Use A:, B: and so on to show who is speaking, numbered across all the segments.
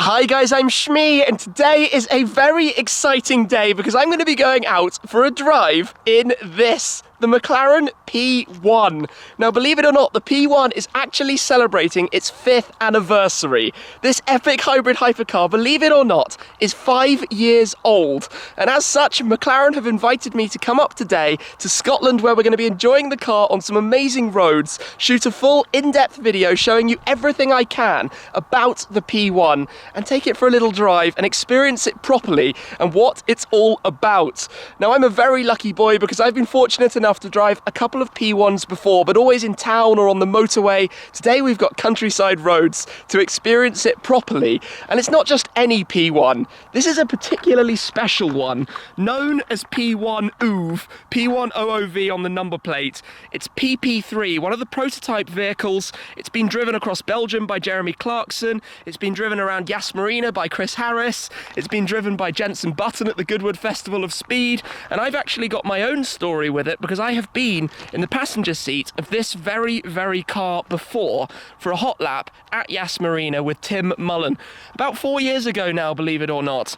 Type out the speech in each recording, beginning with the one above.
A: Hi guys, I'm Shmee, and today is a very exciting day because I'm going to be going out for a drive in this, the McLaren P1. Now, believe it or not, the P1 is actually celebrating its 5th anniversary. This epic hybrid hypercar, believe it or not, is 5 years old. And as such, McLaren have invited me to come up today to Scotland, where we're going to be enjoying the car on some amazing roads, shoot a full in-depth video showing you everything I can about the P1, and take it for a little drive and experience it properly and what it's all about. Now, I'm a very lucky boy because I've been fortunate enough to drive a couple of P1s before, but always in town or on the motorway. Today we've got countryside roads to experience it properly, and it's not just any P1. This is a particularly special one, known as P1 OOV, P1 OOV on the number plate. It's PP3, one of the prototype vehicles. It's been driven across Belgium by Jeremy Clarkson. It's been driven around Yas Marina by Chris Harris. It's been driven by Jenson Button at the Goodwood Festival of Speed, and I've actually got my own story with it because I have been in the passenger seat of this very, very car before for a hot lap at Yas Marina with Tim Mullen. About 4 years ago now, believe it or not.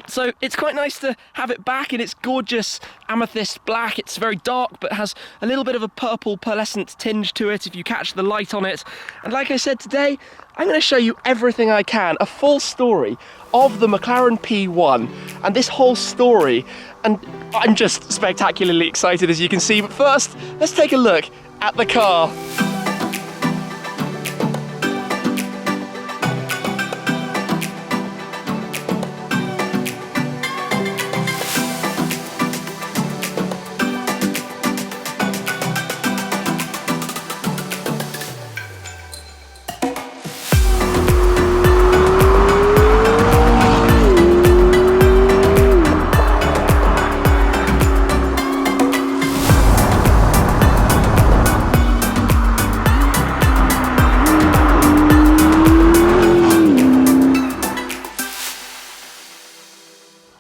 A: So it's quite nice to have it back in its gorgeous amethyst black. It's very dark, but has a little bit of a purple pearlescent tinge to it if you catch the light on it. And like I said, today, I'm going to show you everything I can, a full story of the McLaren P1 and this whole story. And I'm just spectacularly excited, as you can see. But first, let's take a look at the car.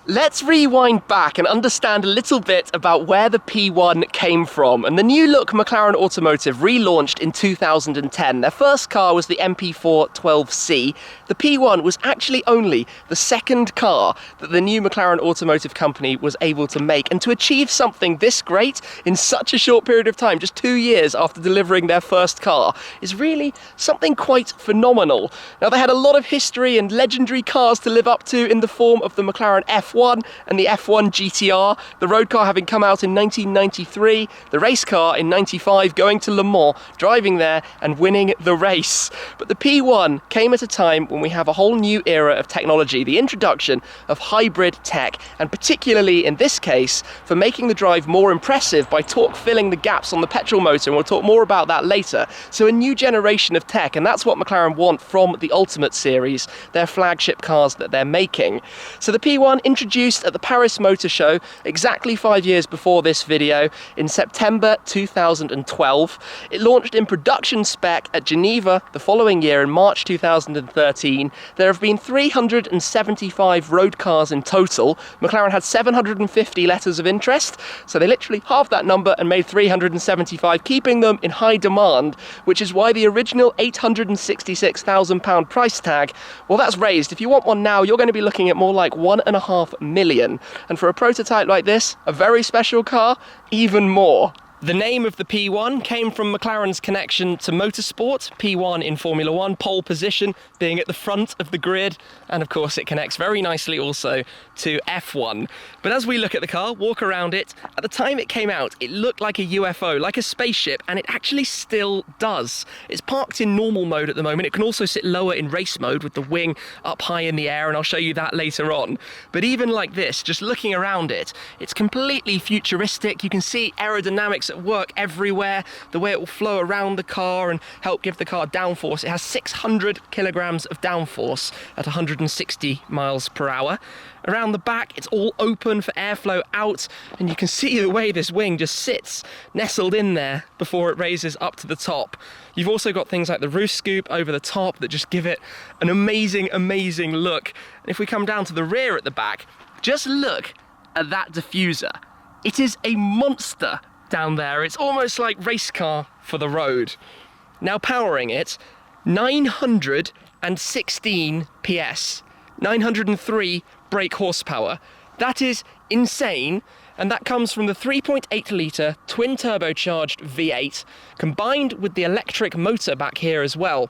A: Let's rewind back and understand a little bit about where the P1 came from. And the new look McLaren Automotive relaunched in 2010. Their first car was the MP4 12C. The P1 was actually only the second car that the new McLaren Automotive company was able to make. And to achieve something this great in such a short period of time, just 2 years after delivering their first car, is really something quite phenomenal. Now, they had a lot of history and legendary cars to live up to in the form of the McLaren F1 and the F1 GTR, the road car having come out in 1993, the race car in 95, going to Le Mans, driving there and winning the race. But the P1 came at a time when we have a whole new era of technology, the introduction of hybrid tech, and particularly in this case, for making the drive more impressive by torque filling the gaps on the petrol motor, and we'll talk more about that later. So a new generation of tech, and that's what McLaren want from the Ultimate series, their flagship cars that they're making. So the P1 introduced at the Paris Motorshow exactly 5 years before this video in September 2012. It launched in production spec at Geneva the following year in March 2013. There have been 375 road cars in total. McLaren had 750 letters of interest, so they literally halved that number and made 375, keeping them in high demand, which is why the original £866,000 price tag, well, that's raised. If you want one now, you're going to be looking at more like £1.5 million. And for a prototype like this, a very special car, even more. The name of the P1 came from McLaren's connection to motorsport, P1 in Formula 1, pole position being at the front of the grid, and of course it connects very nicely also to F1. But as we look at the car, walk around it, at the time it came out, it looked like a UFO, like a spaceship, and it actually still does. It's parked in normal mode at the moment. It can also sit lower in race mode with the wing up high in the air, and I'll show you that later on. But even like this, just looking around it, it's completely futuristic. You can see aerodynamics at work everywhere, the way it will flow around the car and help give the car downforce. It has 600 kilograms of downforce at 160 miles per hour. Around the back, it's all open for airflow out, and you can see the way this wing just sits nestled in there before it raises up to the top. You've also got things like the roof scoop over the top that just give it an amazing, amazing look. And if we come down to the rear at the back, just look at that diffuser. It is a monster down there. It's almost like race car for the road. Now powering it, 916 PS, 903 brake horsepower. That is insane, and that comes from the 3.8 litre twin turbocharged V8 combined with the electric motor back here as well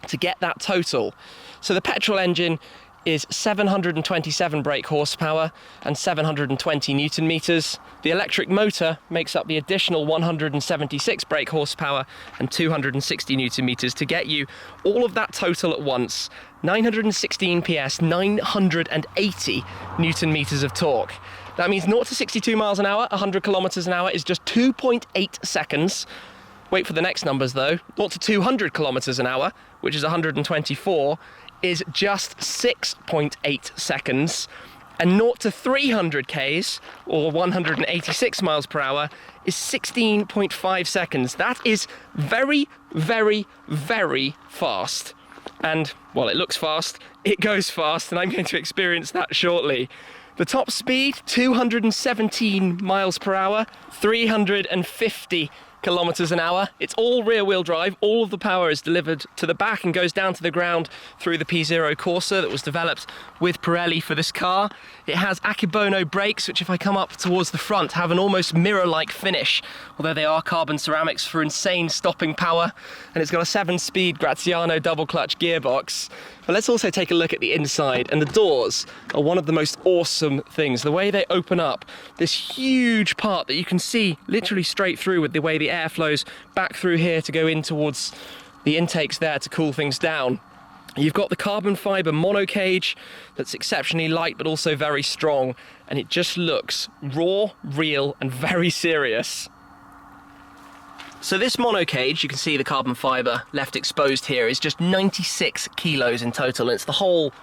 A: to get that total. So the petrol engine is 727 brake horsepower and 720 Newton meters. The electric motor makes up the additional 176 brake horsepower and 260 Newton meters to get you all of that total at once. 916 PS, 980 Newton meters of torque. That means 0 to 62 miles an hour, 100 kilometers an hour is just 2.8 seconds. Wait for the next numbers though. 0 to 200 kilometers an hour, which is 124, is just 6.8 seconds. And 0 to 300 Ks, or 186 miles per hour, is 16.5 seconds. That is very, very, very fast. And, well, it looks fast, it goes fast, and I'm going to experience that shortly. The top speed, 217 miles per hour, 350 kilometers an hour. It's all rear-wheel drive. All of the power is delivered to the back and goes down to the ground through the P0 Corsa that was developed with Pirelli for this car. It has Akebono brakes, which if I come up towards the front have an almost mirror-like finish, although they are carbon ceramics for insane stopping power. And it's got a 7-speed Graziano double-clutch gearbox. But let's also take a look at the inside, and the doors are one of the most awesome things. The way they open up, this huge part that you can see literally straight through with the way the air flows back through here to go in towards the intakes there to cool things down. You've got the carbon fibre monocage that's exceptionally light but also very strong, and it just looks raw, real and very serious. So this monocage, you can see the carbon fibre left exposed here, is just 96 kilos in total, and it's the whole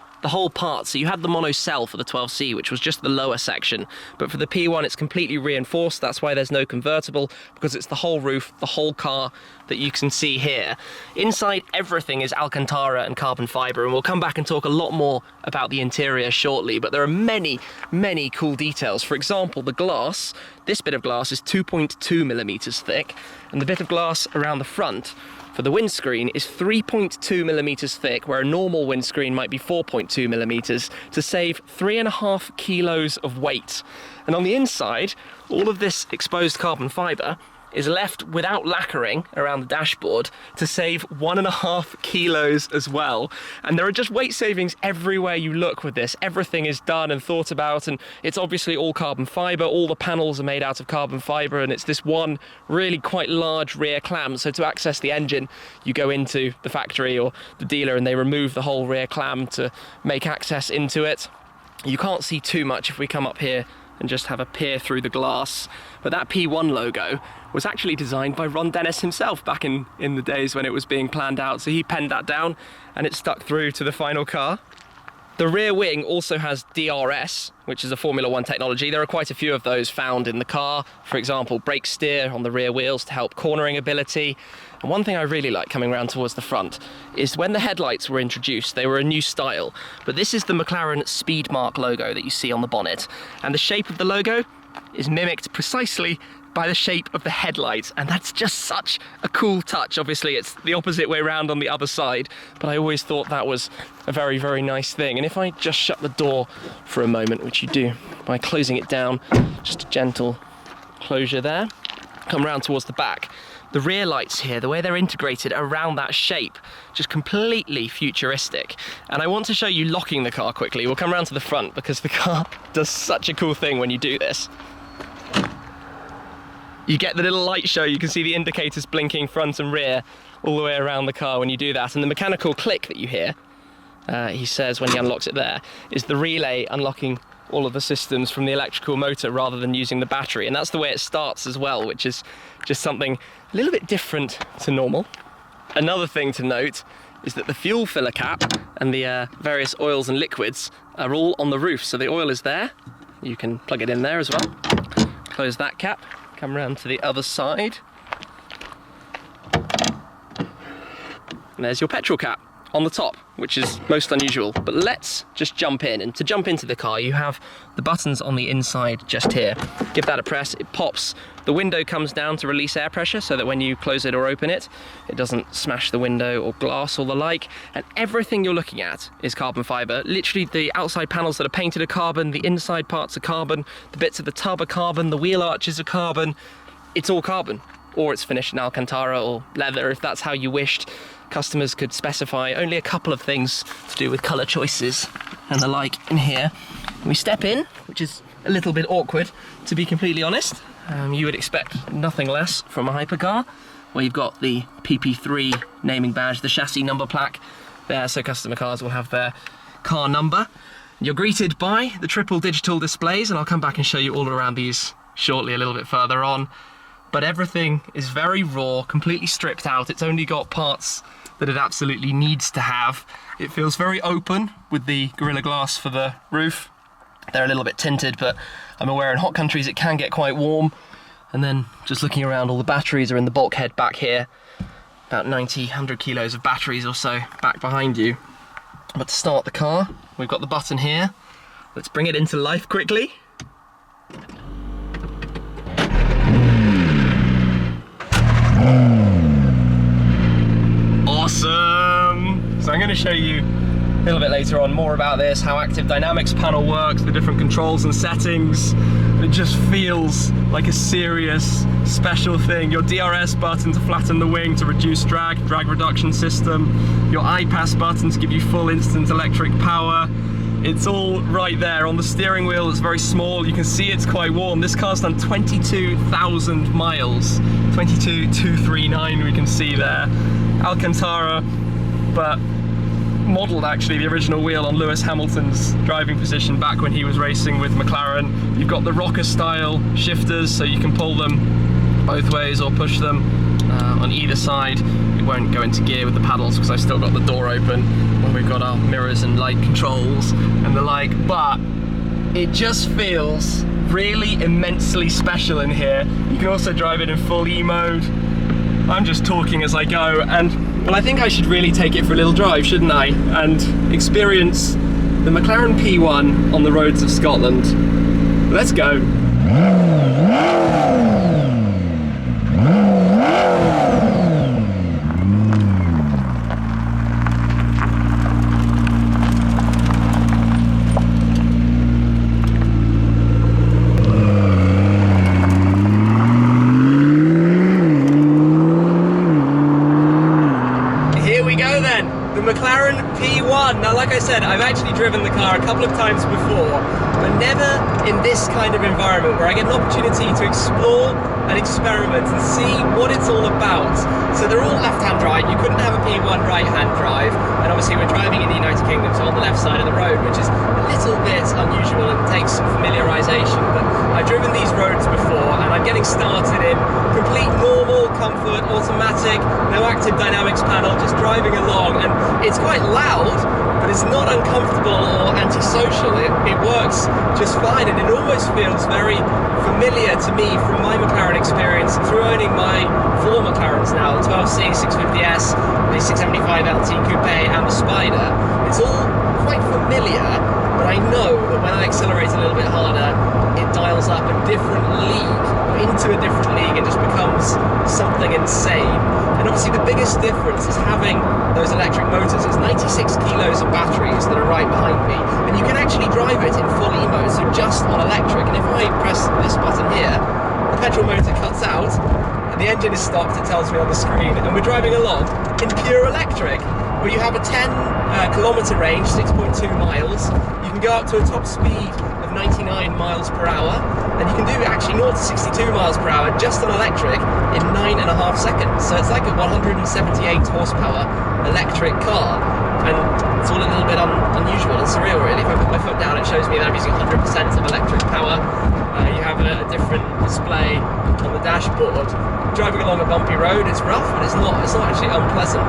A: part. So you had the mono cell for the 12C, which was just the lower section, but for the P1 it's completely reinforced. That's why there's no convertible, because it's the whole roof, the whole car that you can see here. Inside, everything is Alcantara and carbon fibre, and we'll come back and talk a lot more about the interior shortly, but there are many, many cool details. For example, the glass, this bit of glass is 2.2 millimeters thick, and the bit of glass around the front for the windscreen is 3.2 millimeters thick, where a normal windscreen might be 4.2 millimeters, to save 3.5 kilos of weight. And on the inside, all of this exposed carbon fibre is left without lacquering around the dashboard to save 1.5 kilos as well. And there are just weight savings everywhere you look with this. Everything is done and thought about, and it's obviously all carbon fibre. All the panels are made out of carbon fibre, and it's this one really quite large rear clam. So to access the engine, you go into the factory or the dealer and they remove the whole rear clam to make access into it. You can't see too much if we come up here and just have a peer through the glass. But that P1 logo was actually designed by Ron Dennis himself back in the days when it was being planned out. So he penned that down and it stuck through to the final car. The rear wing also has DRS, which is a Formula 1 technology. There are quite a few of those found in the car. For example, brake steer on the rear wheels to help cornering ability. And one thing I really like coming around towards the front is when the headlights were introduced, they were a new style. But this is the McLaren Speedmark logo that you see on the bonnet. And the shape of the logo is mimicked precisely by the shape of the headlight, and that's just such a cool touch. Obviously it's the opposite way around on the other side, but I always thought that was a very, very nice thing. And if I just shut the door for a moment, which you do by closing it down, just a gentle closure there, come around towards the back, the rear lights here, the way they're integrated around that shape, just completely futuristic. And I want to show you locking the car quickly. We'll come around to the front because the car does such a cool thing when you do this. You get the little light show, you can see the indicators blinking front and rear all the way around the car when you do that. And the mechanical click that you hear, he says when he unlocks it there, is the relay unlocking all of the systems from the electrical motor rather than using the battery. And that's the way it starts as well, which is just something a little bit different to normal. Another thing to note is that the fuel filler cap and the various oils and liquids are all on the roof. So the oil is there, you can plug it in there as well. Close that cap. Come around to the other side. And there's your petrol cap. on the top, which is most unusual. But let's just jump in, and to jump into the car, you have the buttons on the inside just here. Give that a press, it pops. The window comes down to release air pressure so that when you close it or open it, it doesn't smash the window or glass or the like. And everything you're looking at is carbon fiber. Literally the outside panels that are painted are carbon, the inside parts are carbon, the bits of the tub are carbon, the wheel arches are carbon. It's all carbon. Or it's finished in Alcantara or leather if that's how you wished. Customers could specify only a couple of things to do with colour choices and the like in here. We step in, which is a little bit awkward, to be completely honest. You would expect nothing less from a hypercar, where you've got the PP3 naming badge, the chassis number plaque there, so customer cars will have their car number. You're greeted by the triple digital displays, and I'll come back and show you all around these shortly a little bit further on. But everything is very raw, completely stripped out. It's only got parts that it absolutely needs to have. It feels very open with the Gorilla Glass for the roof. They're a little bit tinted, but I'm aware in hot countries it can get quite warm. And then just looking around, all the batteries are in the bulkhead back here. About 90, 100 kilos of batteries or so back behind you. But to start the car, we've got the button here. Let's bring it into life quickly. Awesome! So I'm going to show you a little bit later on more about this, how Active Dynamics panel works, the different controls and settings. It just feels like a serious special thing. Your DRS button to flatten the wing to reduce drag reduction system. Your iPass button to give you full instant electric power. It's all right there on the steering wheel. It's very small. You can see it's quite warm. This car's done 22,000 miles. 22,239 we can see there. Alcantara, but modelled actually the original wheel on Lewis Hamilton's driving position back when he was racing with McLaren. You've got the rocker style shifters, so you can pull them both ways or push them on either side. It won't go into gear with the paddles because I've still got the door open, and we've got our mirrors and light controls and the like, but it just feels really immensely special in here. You can also drive it in full E mode. I'm just talking as I go, and well, I think I should really take it for a little drive, shouldn't I? And experience the McLaren P1 on the roads of Scotland. Let's go. McLaren P1. Now, like I said, I've actually driven the car a couple of times before, but never in this kind of environment where I get an opportunity to explore and experiment and see what it's all about. So they're all left-hand drive. You couldn't have a P1 right-hand drive, and obviously we're driving in the United Kingdom, so on the left side of the road, which is a little bit unusual and takes some familiarization. But I've driven these roads before, and I'm getting started in complete normal, comfort, automatic, no active dynamics panel, just driving along, and it's quite loud, but it's not uncomfortable or antisocial. It works just fine, and it almost feels very familiar to me from my McLaren experience through owning my four McLarens now, the 12C, 650S, the 675 LT Coupe and the Spider. It's all quite familiar, but I know that when I accelerate a little bit harder, it dials up a different league, or into a different league, and just becomes something insane. And obviously the biggest difference is having those electric motors. It's 96 kilos of batteries that are right behind me, and you can actually drive it in full E-mode, so just on electric. And if I press this button here, the petrol motor cuts out, and the engine is stopped, it tells me on the screen, and we're driving along in pure electric, where you have a 10 kilometre range, 6.2 miles. You can go up to a top speed of 99 miles per hour, and you can do actually 0 to 62 miles per hour just on electric in 9.5 seconds. So it's like a 178 horsepower electric car, and it's all a little bit unusual and surreal, really. If I put my foot down, it shows me that I'm using 100% of electric power. You have a different display on the dashboard. Driving along a bumpy road, it's rough, but it's not actually unpleasant,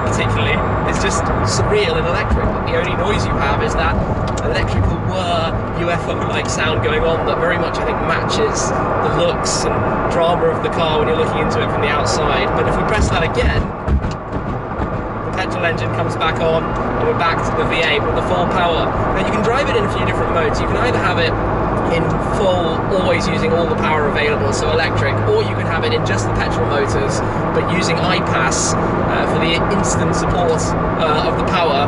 A: particularly. It's just surreal and electric. But the only noise you have is that electrical whir, UFO-like sound going on that very much, I think, matches the looks and drama of the car when you're looking into it from the outside. But if we press that again, the petrol engine comes back on, and we're back to the V8 with the full power. Now you can drive it in a few different modes. You can either have it in full, always using all the power available, so electric, or you can have it in just the petrol motors, but using iPass for the instant support of the power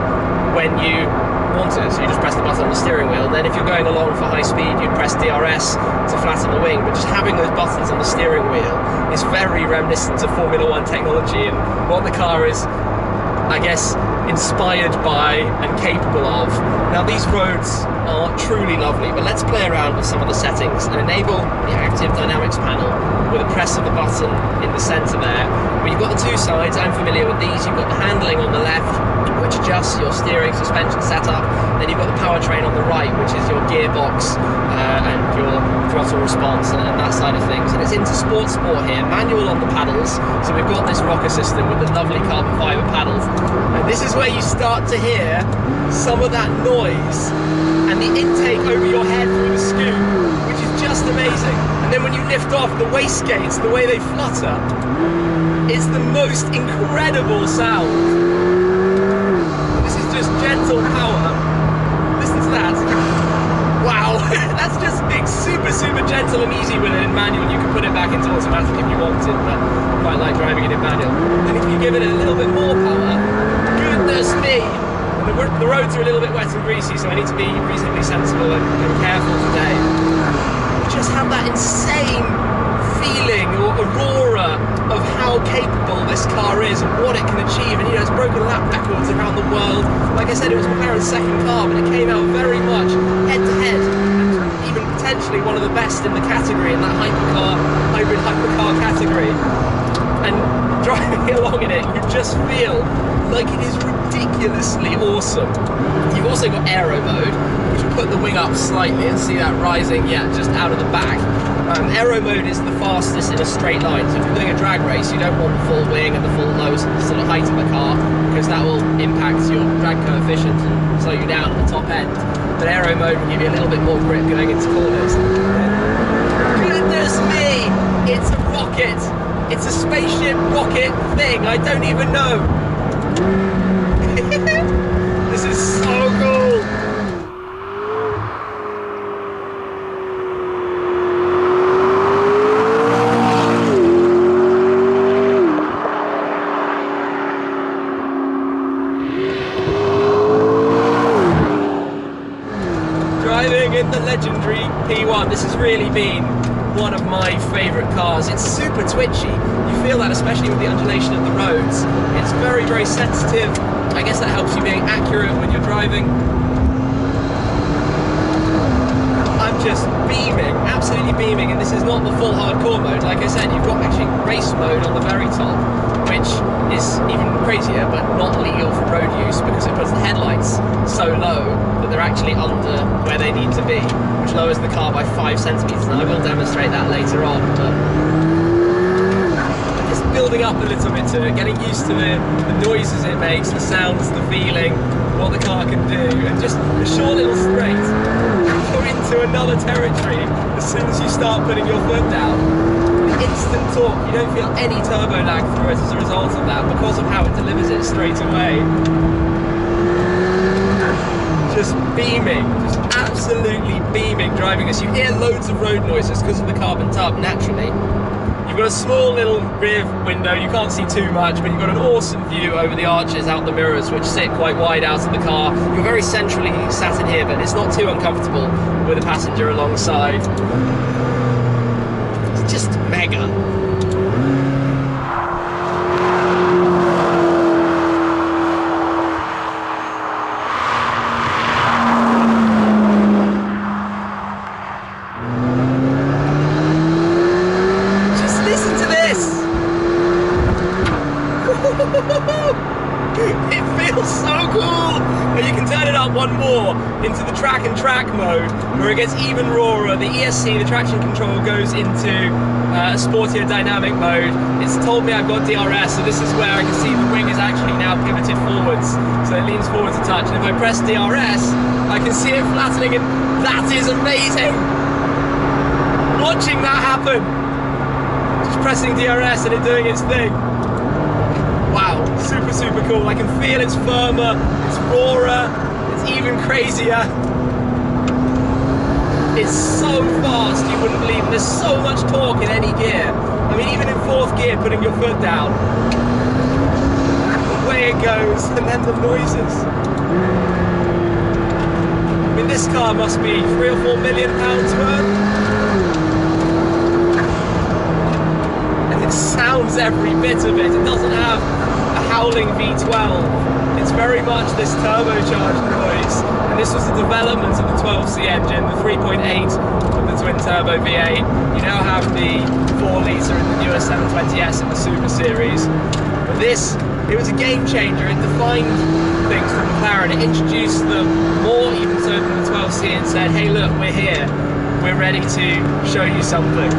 A: when you want to. So you just press the button on the steering wheel, and then if you're going along for high speed, you'd press DRS to flatten the wing. But just having those buttons on the steering wheel is very reminiscent of Formula One technology and what the car is, I guess, inspired by and capable of. Now these roads are truly lovely, but let's play around with some of the settings and enable the active dynamics panel with a press of the button in the center there. But you've got the two sides, I'm familiar with these. You've got the handling on the left, which adjusts your steering, suspension setup. Then you've got the powertrain on the right, which is your gearbox and your throttle response and that side of things. And it's into sport here, manual on the paddles. So we've got this rocker system with the lovely carbon fiber paddles. And this is where you start to hear some of that noise and the intake over your head through the scoop, which is just amazing. And then when you lift off, the wastegates, the way they flutter, it's the most incredible sound. This is just gentle power. Listen to that. Wow, that's just big, super gentle and easy with it in manual. You can put it back into automatic if you wanted, but I quite like driving it in manual. Then if you give it a little bit more power, goodness me, the roads are a little bit wet and greasy, so I need to be reasonably sensible and careful today. You just have that insane feeling or aurora of how capable this car is and what it can achieve. And you know, it's broken lap records around the world. Like I said, it was McLaren's second car, but it came out very much head to head, and even potentially one of the best in the category, in that hybrid hypercar category. And driving along in it, you just feel like it is ridiculously awesome. You've also got aero mode, which will put the wing up slightly and see that rising, just out of the back. Aero mode is the fastest in a straight line, so if you're doing a drag race, you don't want the full wing and the full low sort of height of the car, because that will impact your drag coefficient and slow you down at the top end. But aero mode will give you a little bit more grip going into corners. Goodness me, it's a rocket. It's a spaceship rocket thing, I don't even know. This is so cool. Driving in the legendary P1, this has really been one of my favourite cars. It's super twitchy. You feel that especially with the undulation of the roads. It's very sensitive. I guess that helps you being accurate when you're driving. I'm just beaming, absolutely beaming, and this is not the full hardcore mode. Like I said, you've got actually race mode on the very top, which is even crazier, but not legal for road use because it puts the headlights so low that they're actually under where they need to be, which lowers the car by 5 centimeters. And I will demonstrate that later on, but just building up a little bit to it, getting used to the noises it makes, the sounds, the feeling, what the car can do, and just a short little straight, you're into another territory as soon as you start putting your foot down. Instant torque, you don't feel any turbo lag through it as a result of that because of how it delivers it straight away. Just beaming, just absolutely beaming driving this. You hear loads of road noises because of the carbon tub naturally. You've got a small little rear window, you can't see too much, but you've got an awesome view over the arches out the mirrors, which sit quite wide out of the car. You're very centrally sat in here, but it's not too uncomfortable with a passenger alongside. It's just mega. It feels so cool! And you can turn it up one more into the track and track mode, where it gets even rawer. The ESC, the traction control, goes into a sportier dynamic mode. It's told me I've got DRS, so this is where I can see the wing is actually now pivoted forwards, so it leans forwards a touch. And if I press DRS, I can see it flattening, and that is amazing! Watching that happen! Just pressing DRS and it doing its thing. Wow, super cool. I can feel it's firmer, it's rawer, it's even crazier. It's so fast, you wouldn't believe it. There's so much torque in any gear. I mean, even in 4th gear, putting your foot down, away it goes, and then the noises. I mean, this car must be £3 or £4 million worth. And it sounds every bit of it. It doesn't have a howling V12. It's very much this turbocharged noise. And this was the development of the 12C engine, the 3.8 of the twin-turbo V8. You now have the 4-litre in the newer 720S in the Super Series. But this, it was a game changer. It defined things for McLaren. It introduced them more even so than the 12C and said, hey look, we're here. We're ready to show you something.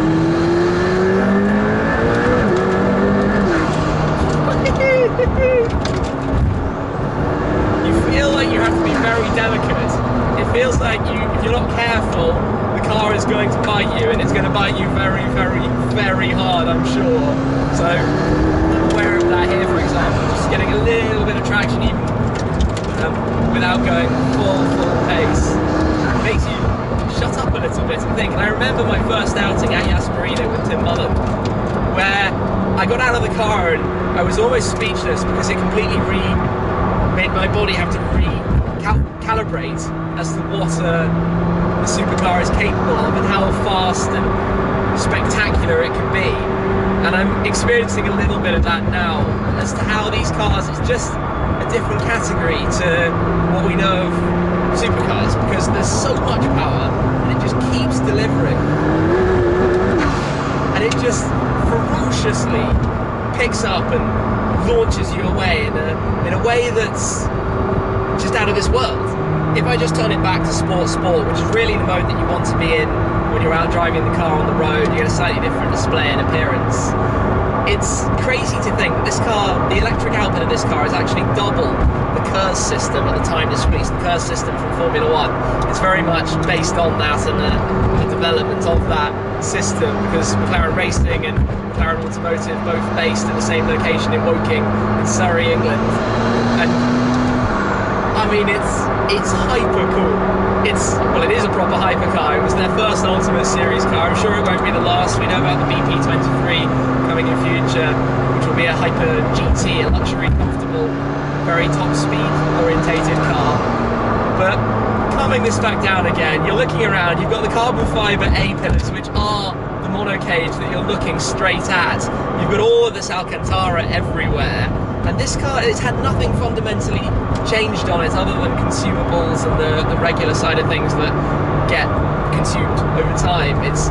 A: You feel like you have to be very delicate. It feels like if you're not careful, the car is going to bite you, and it's going to bite you very, very, very hard, I'm sure. So I'm aware of that here, for example, just getting a little bit of traction even without going full pace. It makes you shut up a little bit and think. And I remember my first outing at Yas Marina with Tim Mullen, where I got out of the car and I was almost speechless because it completely made my body have to recalibrate as to what the supercar is capable of and how fast and spectacular it can be. And I'm experiencing a little bit of that now as to how these cars, it's just a different category to what we know of supercars, because there's so much power and it just keeps delivering. And it just ferociously picks up and launches you away in a way that's just out of this world. If I just turn it back to sport, which is really the mode that you want to be in when you're out driving the car on the road, you get a slightly different display and appearance. It's crazy to think that this car, the electric output of this car is actually double the KERS system at the time this released, the KERS system from Formula 1. It's very much based on that and the development of that system, because McLaren Racing and McLaren Automotive both based in the same location in Woking in Surrey, England. And I mean, it's hyper cool. It is a proper hypercar. It was their first Ultimate Series car. I'm sure it won't be the last. We know about the BP23 coming in future, which will be a hyper GT, a luxury, comfortable, very top speed orientated car. But calming this back down again, you're looking around, you've got the carbon fibre A-pillars, which are the monocage that you're looking straight at. You've got all of this Alcantara everywhere. And this car, it's had nothing fundamentally changed on it other than consumables and the regular side of things that get consumed over time. It's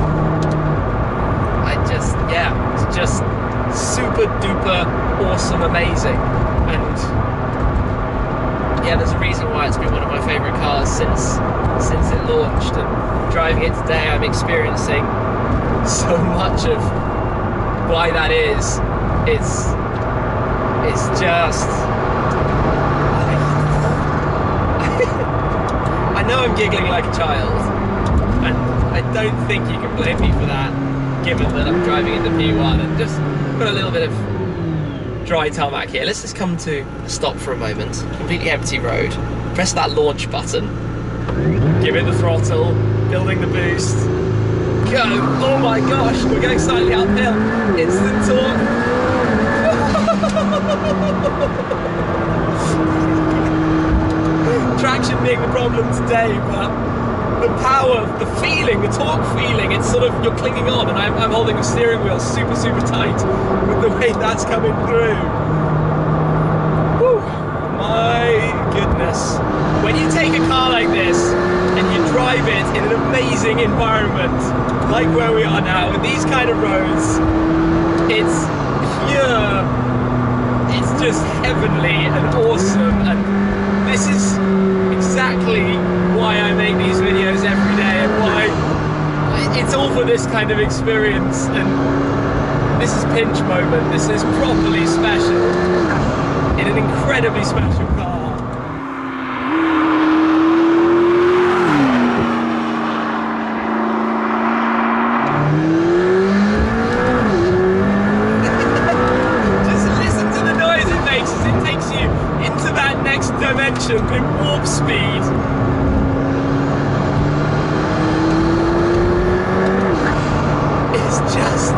A: just super duper awesome, amazing. And yeah, there's a reason why it's been one of my favourite cars since it launched. And driving it today, I'm experiencing so much of why that is. It's just, I know I'm giggling like a child, and I don't think you can blame me for that, given that I'm driving in the P1 and just got a little bit of dry tarmac here. Let's just come to a stop for a moment, completely empty road, press that launch button, give it the throttle, building the boost, go, oh my gosh, we're going slightly uphill, instant torque. Traction being the problem today, but the power, the feeling, the torque feeling, it's sort of, you're clinging on, and I'm holding the steering wheel super tight with the way that's coming through. Whew, my goodness. When you take a car like this and you drive it in an amazing environment like where we are now, with these kind of roads, it's pure, it's just heavenly and awesome. And this is exactly why I make these videos every day, and why it's all for this kind of experience. And this is pinch moment. This is properly special in an incredibly special car. Just listen to the noise it makes as it takes you acceleration in warp speed. It's just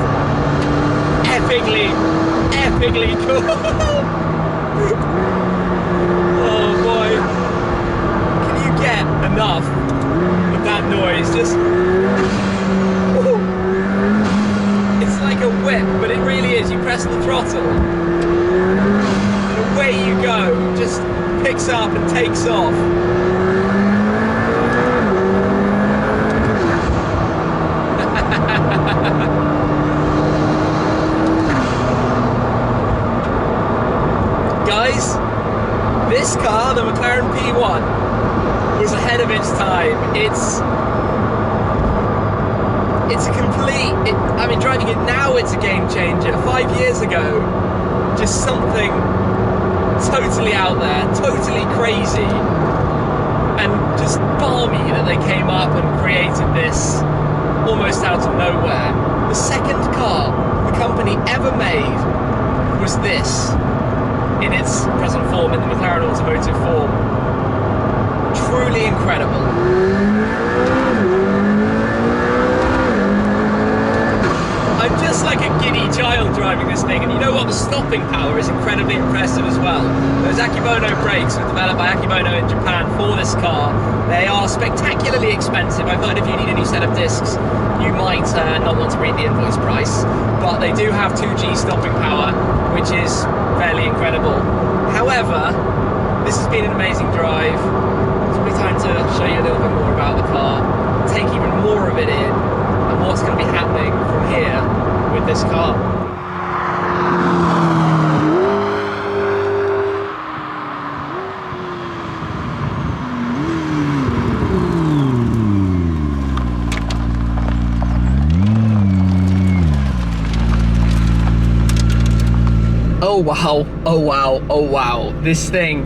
A: epically cool. Oh boy. Can you get enough of that noise? Just... It's like a whip, but it really is. You press the throttle, and away you go. Just picks up and takes off. Guys, this car, the McLaren P1, was ahead of its time. It's a complete, I mean, driving it now, it's a game changer. 5 years ago, just something totally out there, totally crazy, and just balmy that they came up and created this almost out of nowhere. The second car the company ever made was this, in its present form, in the McLaren Automotive form. Truly incredible. I'm just like a giddy child driving this thing, and you know what? The stopping power is incredibly impressive as well. Those Akebono brakes were developed by Akebono in Japan for this car. They are spectacularly expensive. I've heard if you need a new set of discs, you might not want to read the invoice price, but they do have 2G stopping power, which is fairly incredible. However, this has been an amazing drive. It's probably time to show you a little bit more about the car, take even more of it in, and what's going to be happening from here with this car. Oh wow, oh wow, oh wow. This thing,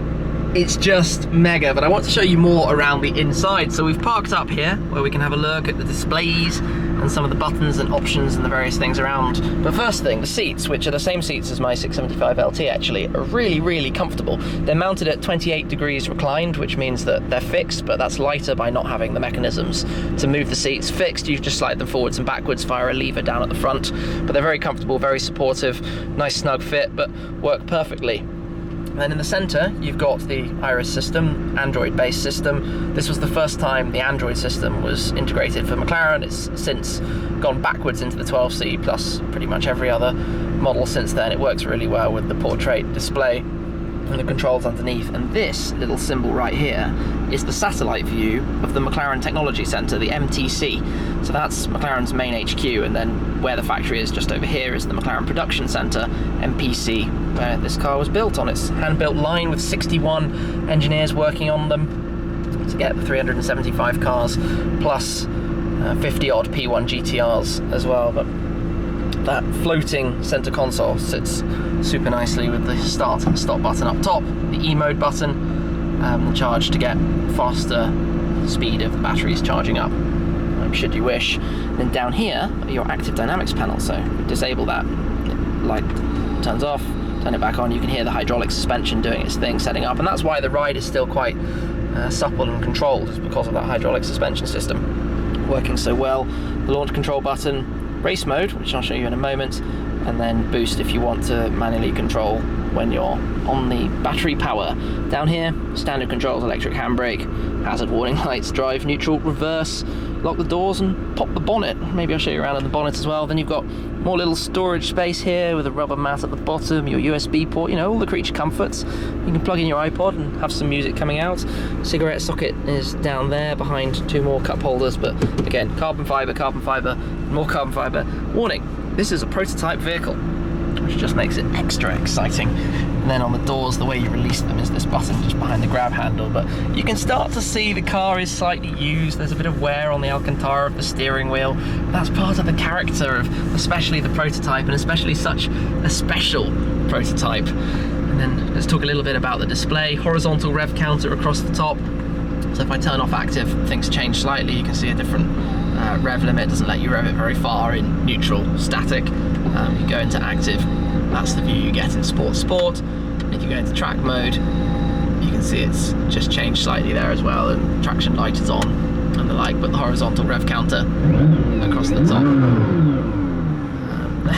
A: it's just mega, but I want to show you more around the inside. So we've parked up here where we can have a look at the displays and some of the buttons and options and the various things around. But first thing, the seats, which are the same seats as my 675 LT actually, are really, really comfortable. They're mounted at 28 degrees reclined, which means that they're fixed, but that's lighter by not having the mechanisms to move the seats. Fixed, you just slide them forwards and backwards via a lever down at the front. But they're very comfortable, very supportive, nice snug fit, but work perfectly. And then in the centre, you've got the Iris system, Android-based system. This was the first time the Android system was integrated for McLaren. It's since gone backwards into the 12C, plus pretty much every other model since then. It works really well with the portrait display and the controls underneath. And this little symbol right here is the satellite view of the McLaren Technology Centre, the MTC. So that's McLaren's main HQ, and then where the factory is just over here is the McLaren Production Centre, MPC, where this car was built on its hand-built line with 61 engineers working on them to get the 375 cars, plus 50-odd P1 GTRs as well. But that floating centre console sits super nicely with the start and stop button up top, the E-mode button, the charge to get faster speed of the batteries charging up, should you wish. Then down here, your active dynamics panel. So disable that, light turns off, turn it back on, you can hear the hydraulic suspension doing its thing, setting up, and that's why the ride is still quite supple and controlled, is because of that hydraulic suspension system working so well. The launch control button, race mode, which I'll show you in a moment, and then boost if you want to manually control when you're on the battery power. Down here, standard controls, electric handbrake, hazard warning lights, drive, neutral, reverse, lock the doors and pop the bonnet. Maybe I'll show you around in the bonnet as well. Then you've got more little storage space here with a rubber mat at the bottom, your USB port, you know, all the creature comforts. You can plug in your iPod and have some music coming out. Cigarette socket is down there behind two more cup holders, but again, carbon fibre, more carbon fibre. Warning, this is a prototype vehicle, which just makes it extra exciting. And then on the doors, the way you release them is this button just behind the grab handle, but you can start to see the car is slightly used. There's a bit of wear on the Alcantara of the steering wheel. That's part of the character of especially the prototype, and especially such a special prototype. And then let's talk a little bit about the display. Horizontal rev counter across the top. So if I turn off active, things change slightly. You can see a different rev limit. Doesn't let you rev it very far in neutral, static. You go into active, that's the view you get in sport. If you go into track mode, you can see it's just changed slightly there as well, and traction light is on and the like, but the horizontal rev counter across the top.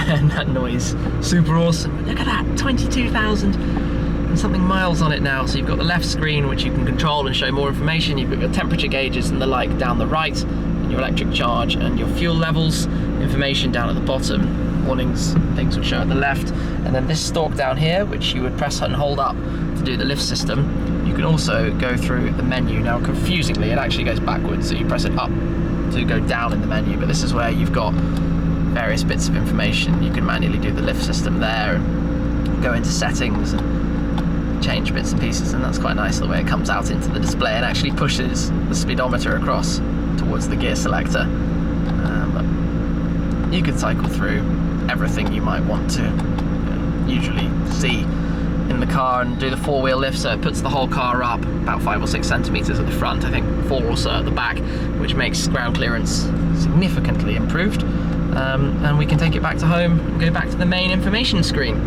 A: And that noise, super awesome. Look at that, 22,000 and something miles on it now. So you've got the left screen, which you can control and show more information. You've got your temperature gauges and the like down the right, and your electric charge and your fuel levels, information down at the bottom, warnings, things which show at the left. And then this stalk down here, which you would press and hold up to do the lift system. You can also go through the menu. Now, confusingly, it actually goes backwards, so you press it up to go down in the menu, but this is where you've got various bits of information. You can manually do the lift system there and go into settings and change bits and pieces, and that's quite nice the way it comes out into the display and actually pushes the speedometer across towards the gear selector. You could cycle through everything you might want to usually see in the car and do the four-wheel lift, so it puts the whole car up about 5 or 6 centimeters at the front, I think 4 or so at the back, which makes ground clearance significantly improved. And we can take it back to home and go back to the main information screen.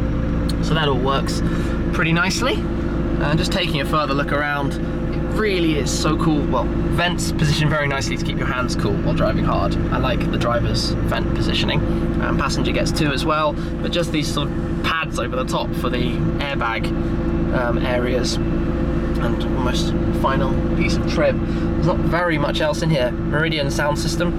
A: So that all works pretty nicely. And just taking a further look around, it really is so cool. Well, vents position very nicely to keep your hands cool while driving hard. I like the driver's vent positioning. Passenger gets 2 as well, but just these sort of pads over the top for the airbag areas and almost final piece of trim. There's not very much else in here. Meridian sound system,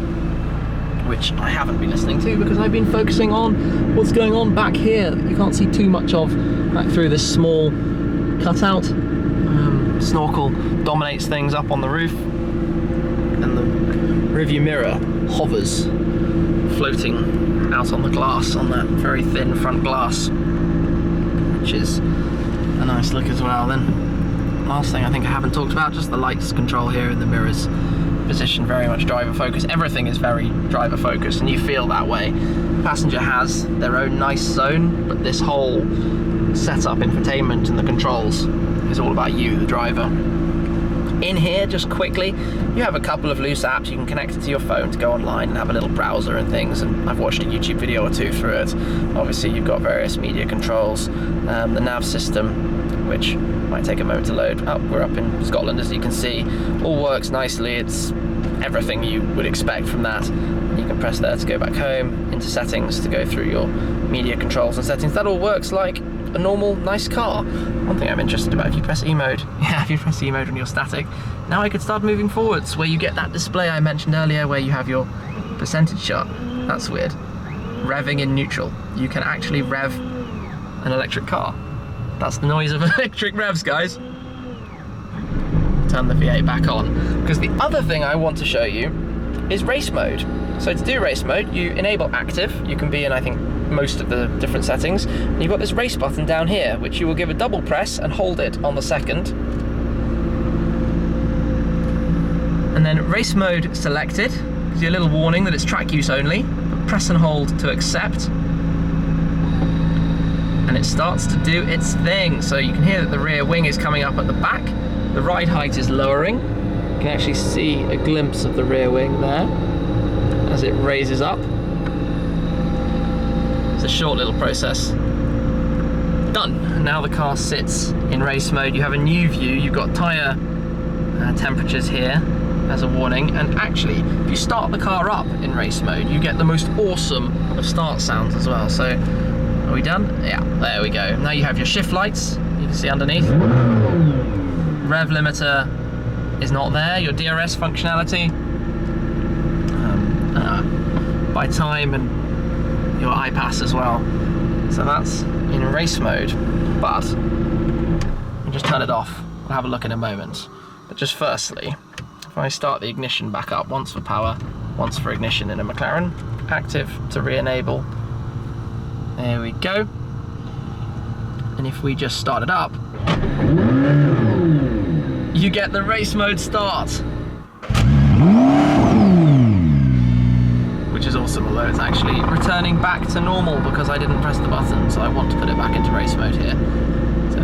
A: which I haven't been listening to because I've been focusing on what's going on back here that you can't see too much of back through this small cutout. Snorkel dominates things up on the roof, and the rearview mirror hovers, floating out on the glass, on that very thin front glass, which is a nice look as well. Then last thing I think I haven't talked about, just the lights control here and the mirrors position very much driver focus. Everything is very driver focused, and you feel that way. Passenger has their own nice zone, but this whole setup, infotainment and the controls is all about you, the driver. In here, just quickly, you have a couple of loose apps. You can connect it to your phone to go online and have a little browser and things, and I've watched a YouTube video or 2 through it. Obviously you've got various media controls, the nav system, which might take a moment to load. We're up in Scotland, as you can see. All works nicely. It's everything you would expect from that. You can press there to go back home, into settings to go through your media controls and settings. That all works like a normal, nice car. One thing I'm interested about, if you press E mode, if you press E mode when you're static, now I could start moving forwards, where you get that display I mentioned earlier, where you have your percentage chart. That's weird. Revving in neutral. You can actually rev an electric car. That's the noise of electric revs, guys. Turn the V8 back on, because the other thing I want to show you is race mode. So to do race mode, you enable active. You can be in, I think, most of the different settings. And you've got this race button down here, which you will give a double press and hold it on the second. And then race mode selected, gives you a little warning that it's track use only. Press and hold to accept. And it starts to do its thing. So you can hear that the rear wing is coming up at the back. The ride height is lowering. You can actually see a glimpse of the rear wing there as it raises up. It's a short little process. Done. Now the car sits in race mode. You have a new view. You've got tyre temperatures here as a warning, and actually if you start the car up in race mode, you get the most awesome of start sounds as well. So are we done? Yeah, there we go. Now you have your shift lights, you can see underneath. Rev limiter is not there. Your DRS functionality by time, and your iPass as well. So that's in race mode, but I'll just turn it off. We'll have a look in a moment. But just firstly, if I start the ignition back up, once for power, once for ignition in a McLaren, active to re-enable. There we go. And if we just start it up, you get the race mode start. Which is awesome, although it's actually returning back to normal because I didn't press the button, so I want to put it back into race mode here. So,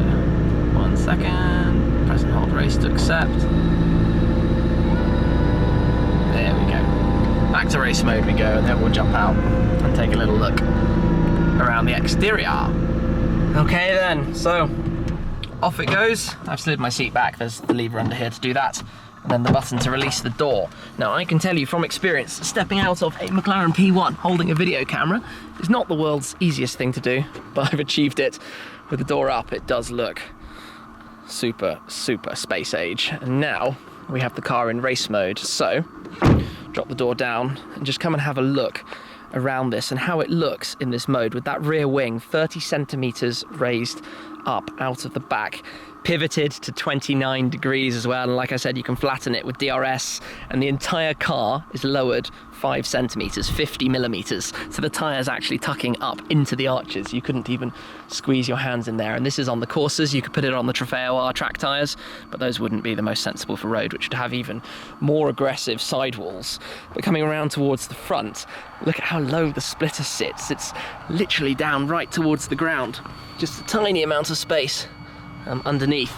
A: 1 second, press and hold race to accept. There we go. Back to race mode we go, and then we'll jump out and take a little look around the exterior. Okay then, so off it goes. I've slid my seat back, there's the lever under here to do that, and then the button to release the door. Now I can tell you from experience, stepping out of a McLaren P1 holding a video camera is not the world's easiest thing to do, but I've achieved it. With the door up, it does look super, super space age. And now we have the car in race mode, so drop the door down and just come and have a look around this and how it looks in this mode with that rear wing 30 centimeters raised up out of the back, pivoted to 29 degrees as well, and like I said, you can flatten it with DRS, and the entire car is lowered 5 centimeters, 50 millimeters, so the tyres actually tucking up into the arches. You couldn't even squeeze your hands in there, and this is on the courses. You could put it on the Trofeo R track tyres, but those wouldn't be the most sensible for road, which would have even more aggressive sidewalls. But coming around towards the front, look at how low the splitter sits. It's literally down right towards the ground, just a tiny amount of space underneath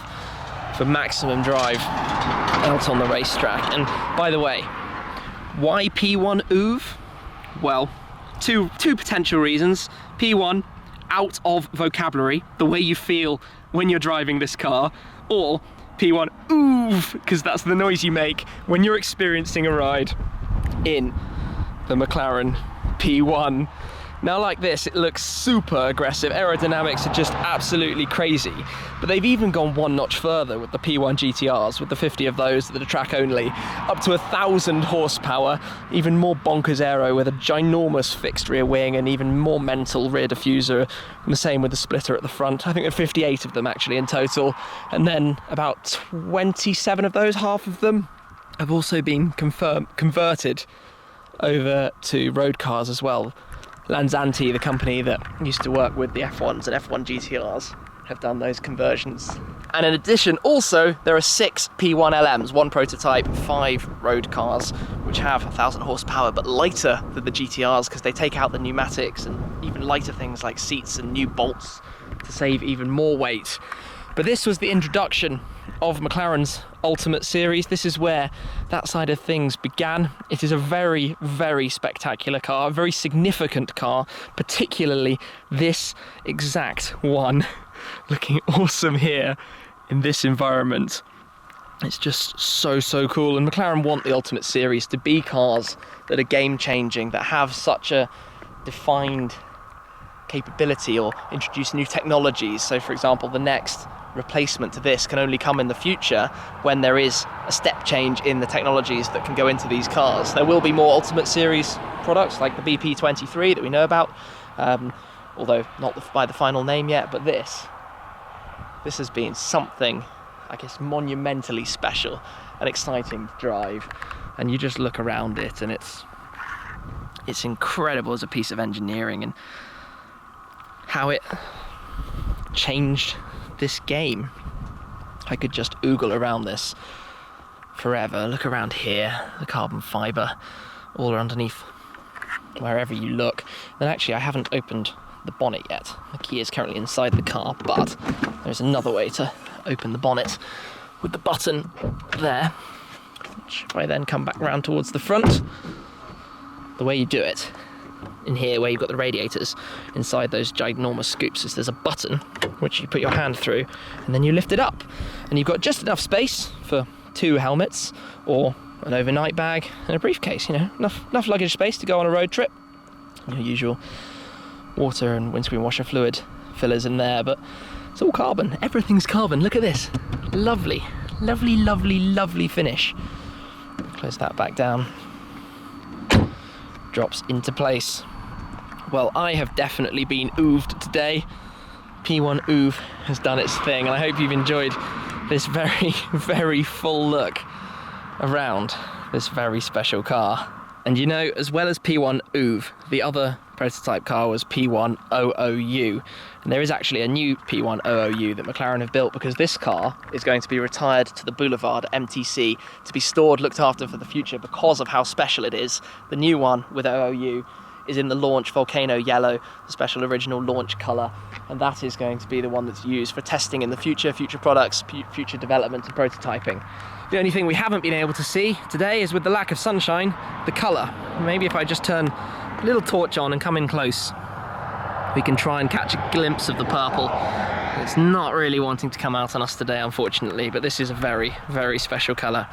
A: for maximum drive out on the racetrack. And by the way, why P1 OOV? Well, two potential reasons. P1, out of vocabulary, the way you feel when you're driving this car, or P1 OOV, because that's the noise you make when you're experiencing a ride in the McLaren P1. Now like this, it looks super aggressive. Aerodynamics are just absolutely crazy. But they've even gone one notch further with the P1 GTRs, with the 50 of those that are track only, up to 1,000 horsepower, even more bonkers aero with a ginormous fixed rear wing and even more mental rear diffuser, and the same with the splitter at the front. I think there are 58 of them actually in total, and then about 27 of those, half of them, have also been converted over to road cars as well. Lanzanti, the company that used to work with the F1s and F1 GTRs, have done those conversions. And in addition, also, there are 6 P1 LMs, 1 prototype, 5 road cars, which have 1,000 horsepower, but lighter than the GTRs because they take out the pneumatics and even lighter things like seats and new bolts to save even more weight. But this was the introduction of McLaren's Ultimate Series. This is where that side of things began. It is a very, very spectacular car, a very significant car, particularly this exact one. Looking awesome here in this environment. It's just so, so cool. And McLaren want the Ultimate Series to be cars that are game-changing, that have such a defined capability or introduce new technologies. So for example, the next replacement to this can only come in the future when there is a step change in the technologies that can go into these cars. There will be more Ultimate Series products like the BP23 that we know about, although not by the final name yet, but this has been something, I guess, monumentally special and exciting to drive. And you just look around it and it's incredible as a piece of engineering, and how it changed this game. I could just oogle around this forever. Look around here, the carbon fibre all underneath wherever you look. And actually I haven't opened the bonnet yet. The key is currently inside the car, but there's another way to open the bonnet with the button there, which if I then come back around towards the front, the way you do it in here, where you've got the radiators inside those ginormous scoops, is there's a button which you put your hand through and then you lift it up, and you've got just enough space for 2 helmets or an overnight bag and a briefcase. You know, enough luggage space to go on a road trip. Your usual water and windscreen washer fluid fillers in there, but it's all carbon. Everything's carbon. Look at this. Lovely, lovely, lovely, lovely finish. Close that back down. Drops into place. Well, I have definitely been ooved today. P1 OOV has done its thing, and I hope you've enjoyed this very, very full look around this very special car. And you know, as well as P1 OOV, the other prototype car was P1 OOU. And there is actually a new P1 OOU that McLaren have built, because this car is going to be retired to the Boulevard MTC to be stored, looked after for the future because of how special it is. The new one with OOU is in the launch volcano yellow, the special original launch colour, and that is going to be the one that's used for testing in the future products, future development and prototyping. The only thing we haven't been able to see today is, with the lack of sunshine, the colour. Maybe if I just turn a little torch on and come in close, we can try and catch a glimpse of the purple It's not really wanting to come out on us today, unfortunately, but this is a very, very special colour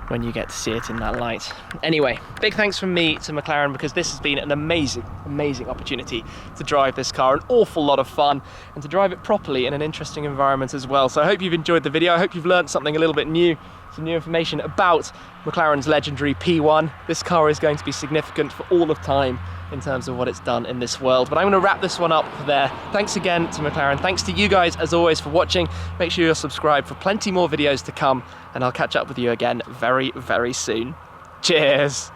A: when you get to see it in that light. Anyway, big thanks from me to McLaren, because this has been an amazing, amazing opportunity to drive this car, an awful lot of fun, and to drive it properly in an interesting environment as well. So I hope you've enjoyed the video. I hope you've learned something a little bit new, some new information about McLaren's legendary P1. This car is going to be significant for all of time in terms of what it's done in this world. But I'm going to wrap this one up there. Thanks again to McLaren. Thanks to you guys, as always, for watching. Make sure you're subscribed for plenty more videos to come, and I'll catch up with you again very, very soon. Cheers!